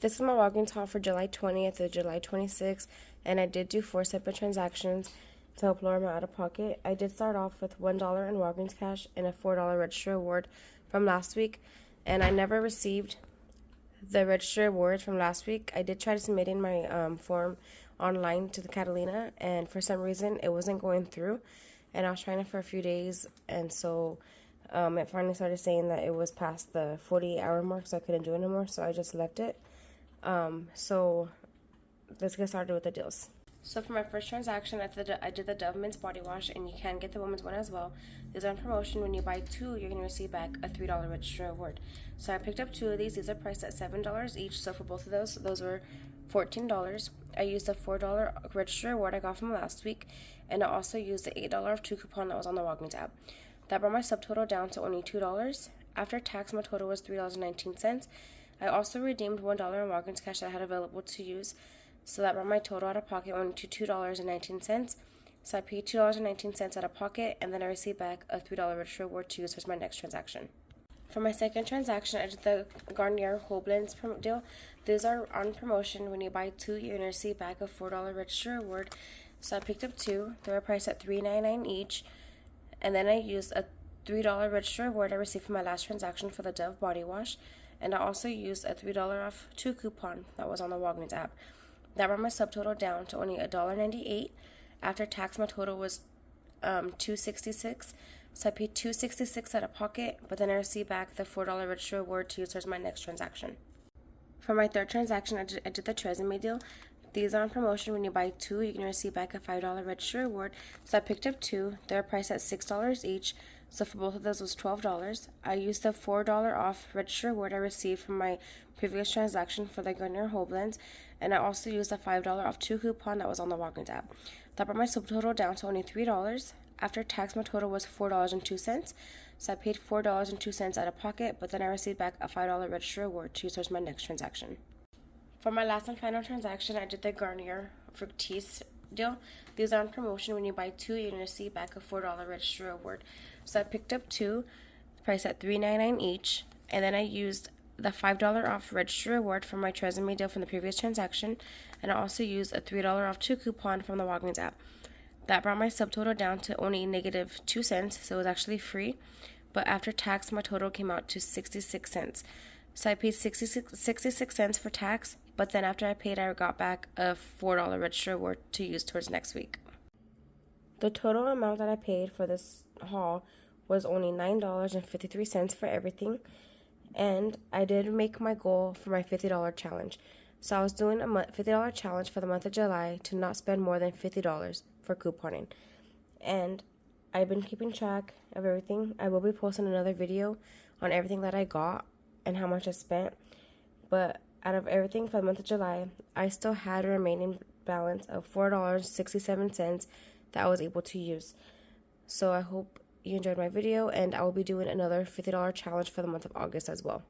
This is my Walgreens haul for July 20th to July 26th, and I did do 4 separate transactions to help lower my out-of-pocket. I did start off with $1 in Walgreens cash and a $4 register award from last week, and I never received the register award from last week. I did try to submit in my form online to the Catalina, and for some reason it wasn't going through, and I was trying it for a few days, and so it finally started saying that it was past the 48-hour mark, so I couldn't do it anymore, so I just left it. So let's get started with the deals. So for my first transaction, I did the Dove Men's Body Wash, and you can get the women's one as well. These are on promotion. When you buy 2, you're going to receive back a $3 register award. So I picked up 2 of these. These are priced at $7 each. So for both of those were $14. I used the $4 register award I got from last week, and I also used the $8 off 2 coupon that was on the Walgreens app. That brought my subtotal down to only $2. After tax, my total was $3.19. I also redeemed $1 in Walgreens cash that I had available to use, so that brought my total out of pocket only to $2.19. So I paid $2.19 out of pocket, and then I received back a $3 register award to use as my next transaction. For my second transaction, I did the Garnier Whole Blends deal. These are on promotion. When you buy 2, you're going to receive back a $4 register award. So I picked up 2. They were priced at $3.99 each. And then I used a $3 register award I received from my last transaction for the Dove Body Wash. And I also used a $3 off 2 coupon that was on the Walgreens app. That brought my subtotal down to only $1.98. After tax, my total was $2.66. So I paid $2.66 out of pocket, but then I received back the $4 register award to use as my next transaction. For my third transaction, I did the Tresemme deal. These are on promotion. When you buy 2, you can receive back a $5 register award. So I picked up 2. They're priced at $6 each. So for both of those was $12. I used the $4 off register award I received from my previous transaction for the Garnier Whole Blends, and I also used the $5 off 2 coupon that was on the Walgreens app. That brought my subtotal down to only $3. After tax, my total was $4.02. So I paid $4.02 out of pocket, but then I received back a $5 register award to use as my next transaction. For my last and final transaction, I did the Garnier Fructis deal. These are on promotion. When you buy 2, you're going to receive back a $4 register award. So I picked up 2, priced at $3.99 each, and then I used the $5 off register award from my Tresemme deal from the previous transaction, and I also used a $3 off 2 coupon from the Walgreens app. That brought my subtotal down to only negative 2 cents, so it was actually free, but after tax, my total came out to 66 cents. So I paid 66 cents for tax, but then after I paid, I got back a $4 register award to use towards next week. The total amount that I paid for this haul was only $9.53 for everything, and I did make my goal for my $50 challenge. So I was doing a $50 challenge for the month of July to not spend more than $50 for couponing, and I've been keeping track of everything. I will be posting another video on everything that I got and how much I spent, but out of everything for the month of July, I still had a remaining balance of $4.67 that I was able to use. So I hope you enjoyed my video, and I will be doing another $50 challenge for the month of August as well.